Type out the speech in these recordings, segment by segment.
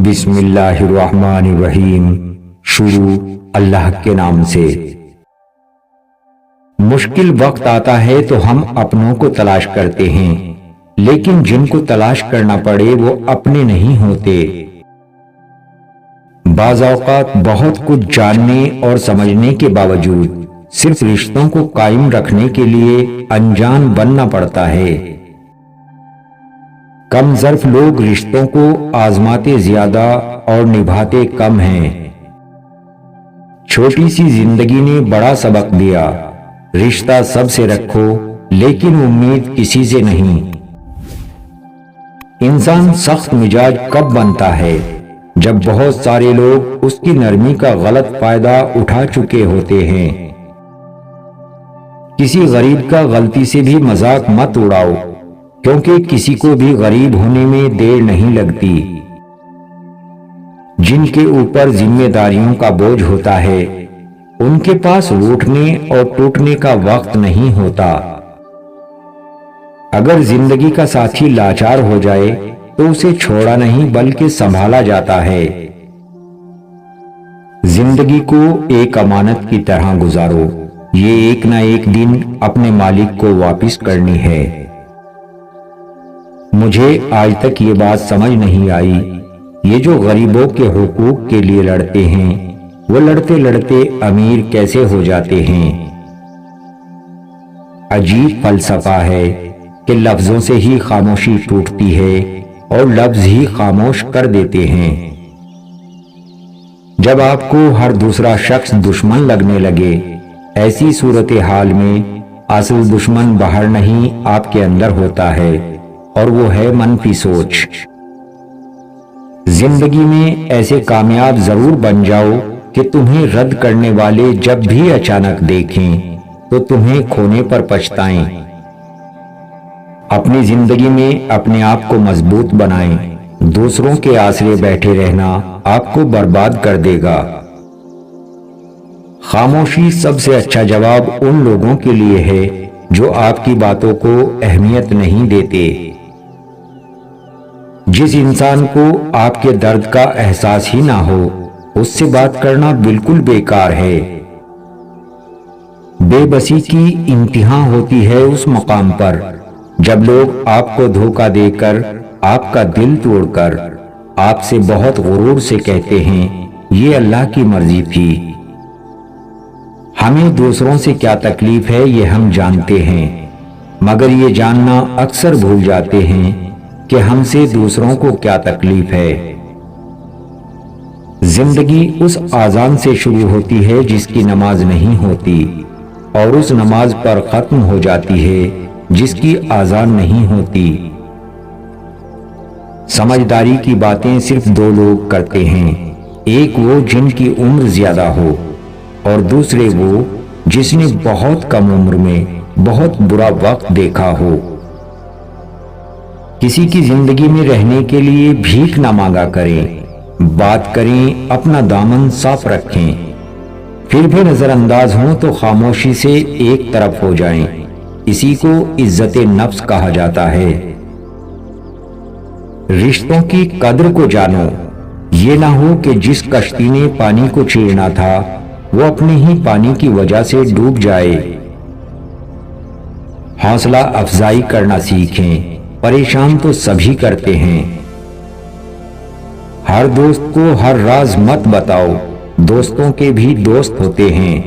بسم اللہ الرحمن الرحیم۔ شروع اللہ کے نام سے۔ مشکل وقت آتا ہے تو ہم اپنوں کو تلاش کرتے ہیں، لیکن جن کو تلاش کرنا پڑے وہ اپنے نہیں ہوتے۔ بعض اوقات بہت کچھ جاننے اور سمجھنے کے باوجود صرف رشتوں کو قائم رکھنے کے لیے انجان بننا پڑتا ہے۔ کم ظرف لوگ رشتوں کو آزماتے زیادہ اور نبھاتے کم ہیں۔ چھوٹی سی زندگی نے بڑا سبق دیا، رشتہ سب سے رکھو لیکن امید کسی سے نہیں۔ انسان سخت مزاج کب بنتا ہے؟ جب بہت سارے لوگ اس کی نرمی کا غلط فائدہ اٹھا چکے ہوتے ہیں۔ کسی غریب کا غلطی سے بھی مذاق مت اڑاؤ، کیونکہ کسی کو بھی غریب ہونے میں دیر نہیں لگتی۔ جن کے اوپر ذمہ داریوں کا بوجھ ہوتا ہے ان کے پاس روٹنے اور ٹوٹنے کا وقت نہیں ہوتا۔ اگر زندگی کا ساتھی لاچار ہو جائے تو اسے چھوڑا نہیں بلکہ سنبھالا جاتا ہے۔ زندگی کو ایک امانت کی طرح گزارو، یہ ایک نہ ایک دن اپنے مالک کو واپس کرنی ہے۔ مجھے آج تک یہ بات سمجھ نہیں آئی، یہ جو غریبوں کے حقوق کے لیے لڑتے ہیں وہ لڑتے لڑتے امیر کیسے ہو جاتے ہیں؟ عجیب فلسفہ ہے کہ لفظوں سے ہی خاموشی ٹوٹتی ہے اور لفظ ہی خاموش کر دیتے ہیں۔ جب آپ کو ہر دوسرا شخص دشمن لگنے لگے، ایسی صورتحال میں اصل دشمن باہر نہیں آپ کے اندر ہوتا ہے، اور وہ ہے منفی سوچ۔ زندگی میں ایسے کامیاب ضرور بن جاؤ کہ تمہیں رد کرنے والے جب بھی اچانک دیکھیں تو تمہیں کھونے پر پچھتائیں۔ اپنی زندگی میں اپنے آپ کو مضبوط بنائیں، دوسروں کے آسرے بیٹھے رہنا آپ کو برباد کر دے گا۔ خاموشی سب سے اچھا جواب ان لوگوں کے لیے ہے جو آپ کی باتوں کو اہمیت نہیں دیتے۔ جس انسان کو آپ کے درد کا احساس ہی نہ ہو اس سے بات کرنا بالکل بیکار ہے۔ بے بسی کی انتہا ہوتی ہے اس مقام پر جب لوگ آپ کو دھوکہ دے کر، آپ کا دل توڑ کر، آپ سے بہت غرور سے کہتے ہیں یہ اللہ کی مرضی تھی۔ ہمیں دوسروں سے کیا تکلیف ہے یہ ہم جانتے ہیں، مگر یہ جاننا اکثر بھول جاتے ہیں کہ ہم سے دوسروں کو کیا تکلیف ہے۔ زندگی اس آذان سے شروع ہوتی ہے جس کی نماز نہیں ہوتی، اور اس نماز پر ختم ہو جاتی ہے جس کی آذان نہیں ہوتی۔ سمجھداری کی باتیں صرف دو لوگ کرتے ہیں، ایک وہ جن کی عمر زیادہ ہو، اور دوسرے وہ جس نے بہت کم عمر میں بہت برا وقت دیکھا ہو۔ کسی کی زندگی میں رہنے کے لیے بھیک نہ مانگا کریں، بات کریں، اپنا دامن صاف رکھیں، پھر بھی نظر انداز ہوں تو خاموشی سے ایک طرف ہو جائیں۔ اسی کو عزت نفس کہا جاتا ہے۔ رشتوں کی قدر کو جانو، یہ نہ ہو کہ جس کشتی نے پانی کو چیرنا تھا وہ اپنے ہی پانی کی وجہ سے ڈوب جائے۔ حوصلہ افزائی کرنا سیکھیں، پریشان تو سبھی کرتے ہیں۔ ہر دوست کو ہر راز مت بتاؤ، دوستوں کے بھی دوست ہوتے ہیں۔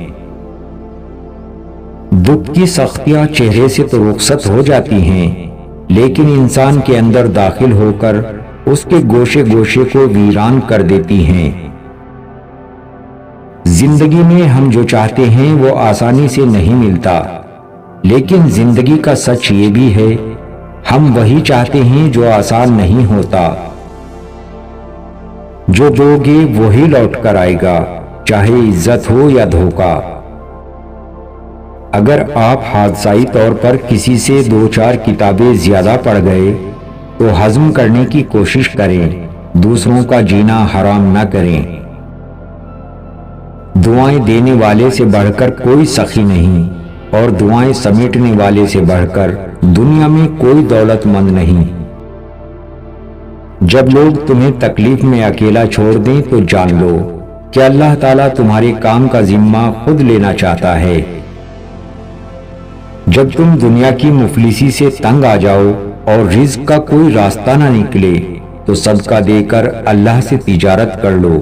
دکھ کی سختیاں چہرے سے تو رخصت ہو جاتی ہیں، لیکن انسان کے اندر داخل ہو کر اس کے گوشے گوشے کو ویران کر دیتی ہیں۔ زندگی میں ہم جو چاہتے ہیں وہ آسانی سے نہیں ملتا، لیکن زندگی کا سچ یہ بھی ہے ہم وہی چاہتے ہیں جو آسان نہیں ہوتا۔ جو دو گے وہی لوٹ کر آئے گا، چاہے عزت ہو یا دھوکہ۔ اگر آپ حادثائی طور پر کسی سے 2-4 کتابیں زیادہ پڑھ گئے تو ہضم کرنے کی کوشش کریں، دوسروں کا جینا حرام نہ کریں۔ دعائیں دینے والے سے بڑھ کر کوئی سخی نہیں، اور دعائیں سمیٹنے والے سے بڑھ کر دنیا میں کوئی دولت مند نہیں۔ جب لوگ تمہیں تکلیف میں اکیلا چھوڑ دیں تو جان لو کہ اللہ تعالیٰ تمہارے کام کا ذمہ خود لینا چاہتا ہے۔ جب تم دنیا کی مفلسی سے تنگ آ جاؤ اور رزق کا کوئی راستہ نہ نکلے تو صدقہ دے کر اللہ سے تجارت کر لو۔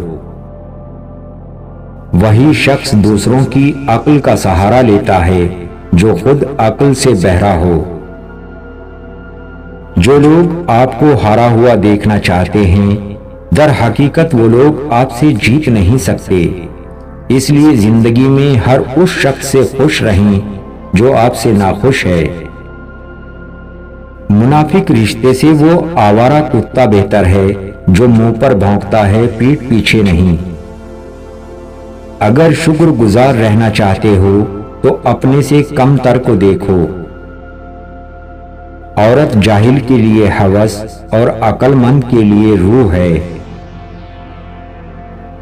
وہی شخص دوسروں کی عقل کا سہارا لیتا ہے جو خود عقل سے بہرا ہو۔ جو لوگ آپ کو ہارا ہوا دیکھنا چاہتے ہیں، در حقیقت وہ لوگ آپ سے جیت نہیں سکتے، اس لیے زندگی میں ہر اس شخص سے خوش رہیں جو آپ سے ناخوش ہے۔ منافق رشتے سے وہ آوارہ کتا بہتر ہے جو منہ پر بھونکتا ہے پیٹھ پیچھے نہیں۔ اگر شکر گزار رہنا چاہتے ہو تو اپنے سے کم تر کو دیکھو۔ عورت جاہل کے لیے ہوس اور عقل مند کے لیے روح ہے۔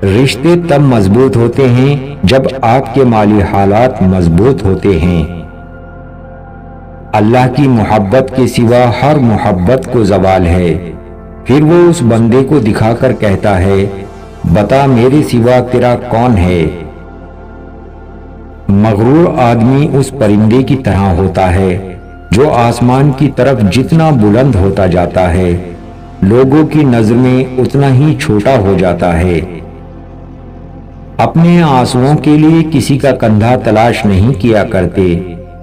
رشتے تب مضبوط ہوتے ہیں جب آپ کے مالی حالات مضبوط ہوتے ہیں۔ اللہ کی محبت کے سوا ہر محبت کو زوال ہے، پھر وہ اس بندے کو دکھا کر کہتا ہے بتا میرے سوا تیرا کون ہے۔ مغرور آدمی اس پرندے کی طرح ہوتا ہے جو آسمان کی طرف جتنا بلند ہوتا جاتا ہے لوگوں کی نظر میں اتنا ہی چھوٹا ہو جاتا ہے۔ اپنے آنسوؤں کے لیے کسی کا کندھا تلاش نہیں کیا کرتے،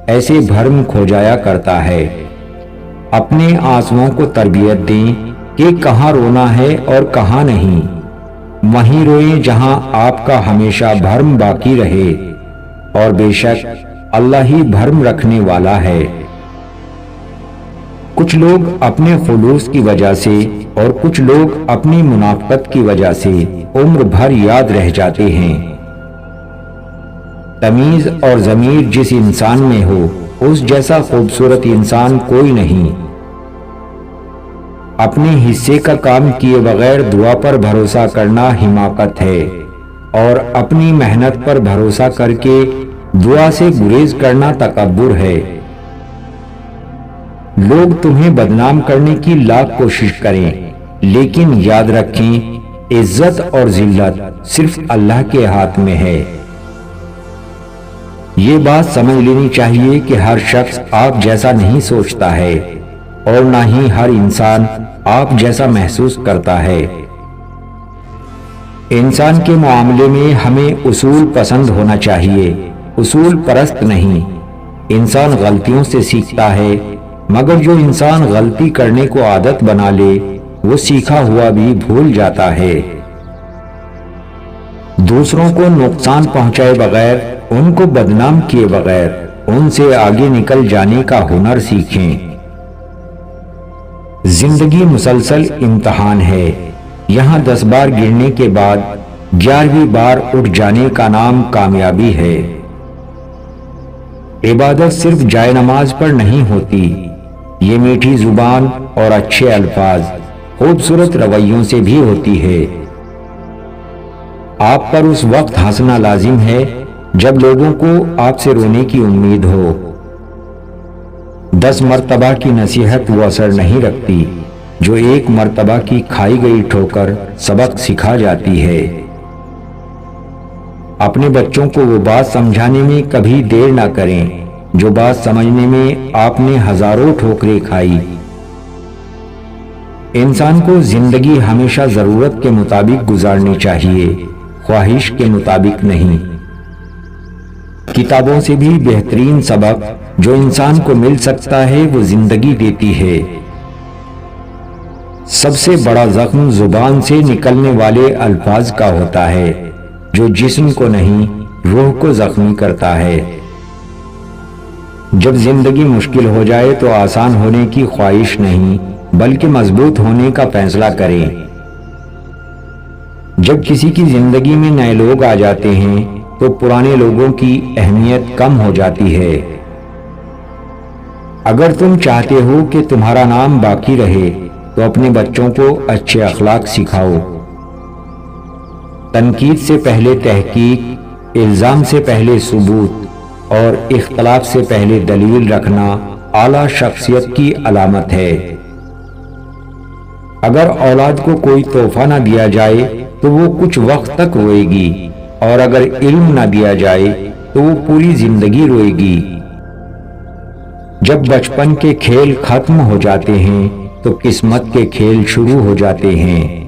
ایسے بھرم کھو جایا کرتا ہے۔ اپنے آنسوؤں کو تربیت دیں کہ کہاں رونا ہے اور کہاں نہیں، وہیں روئیں جہاں آپ کا ہمیشہ بھرم باقی رہے، اور بے شک اللہ ہی بھرم رکھنے والا ہے۔ کچھ لوگ اپنے خلوص کی وجہ سے اور کچھ لوگ اپنی منافقت کی وجہ سے عمر بھر یاد رہ جاتے ہیں۔ تمیز اور ضمیر جس انسان میں ہو اس جیسا خوبصورت انسان کوئی نہیں۔ اپنے حصے کا کام کیے بغیر دعا پر بھروسہ کرنا حماقت ہے، اور اپنی محنت پر بھروسہ کر کے دعا سے گریز کرنا تکبر ہے۔ لوگ تمہیں بدنام کرنے کی لاکھ کوشش کریں، لیکن یاد رکھیں عزت اور ذلت صرف اللہ کے ہاتھ میں ہے۔ یہ بات سمجھ لینی چاہیے کہ ہر شخص آپ جیسا نہیں سوچتا ہے، اور نہ ہی ہر انسان آپ جیسا محسوس کرتا ہے۔ انسان کے معاملے میں ہمیں اصول پسند ہونا چاہیے، اصول پرست نہیں۔ انسان غلطیوں سے سیکھتا ہے، مگر جو انسان غلطی کرنے کو عادت بنا لے وہ سیکھا ہوا بھی بھول جاتا ہے۔ دوسروں کو نقصان پہنچائے بغیر، ان کو بدنام کیے بغیر ان سے آگے نکل جانے کا ہنر سیکھیں۔ زندگی مسلسل امتحان ہے، یہاں 10 بار گرنے کے بعد 11ویں بار اٹھ جانے کا نام کامیابی ہے۔ عبادت صرف جائے نماز پر نہیں ہوتی، یہ میٹھی زبان اور اچھے الفاظ، خوبصورت رویوں سے بھی ہوتی ہے۔ آپ پر اس وقت ہنسنا لازم ہے جب لوگوں کو آپ سے رونے کی امید ہو۔ 10 مرتبہ کی نصیحت وہ اثر نہیں رکھتی جو ایک مرتبہ کی کھائی گئی ٹھوکر سبق سکھا جاتی ہے۔ اپنے بچوں کو وہ بات سمجھانے میں کبھی دیر نہ کریں جو بات سمجھنے میں آپ نے ہزاروں ٹھوکریں کھائی۔ انسان کو زندگی ہمیشہ ضرورت کے مطابق گزارنی چاہیے، خواہش کے مطابق نہیں۔ کتابوں سے بھی بہترین سبق جو انسان کو مل سکتا ہے وہ زندگی دیتی ہے۔ سب سے بڑا زخم زبان سے نکلنے والے الفاظ کا ہوتا ہے، جو جسم کو نہیں روح کو زخمی کرتا ہے۔ جب زندگی مشکل ہو جائے تو آسان ہونے کی خواہش نہیں بلکہ مضبوط ہونے کا فیصلہ کریں۔ جب کسی کی زندگی میں نئے لوگ آ جاتے ہیں تو پرانے لوگوں کی اہمیت کم ہو جاتی ہے۔ اگر تم چاہتے ہو کہ تمہارا نام باقی رہے تو اپنے بچوں کو اچھے اخلاق سکھاؤ۔ تنقید سے پہلے تحقیق، الزام سے پہلے ثبوت اور اختلاف سے پہلے دلیل رکھنا اعلیٰ شخصیت کی علامت ہے۔ اگر اولاد کو کوئی تحفہ نہ دیا جائے تو وہ کچھ وقت تک روئے گی، اور اگر علم نہ دیا جائے تو وہ پوری زندگی روئے گی۔ جب بچپن کے کھیل ختم ہو جاتے ہیں تو قسمت کے کھیل شروع ہو جاتے ہیں۔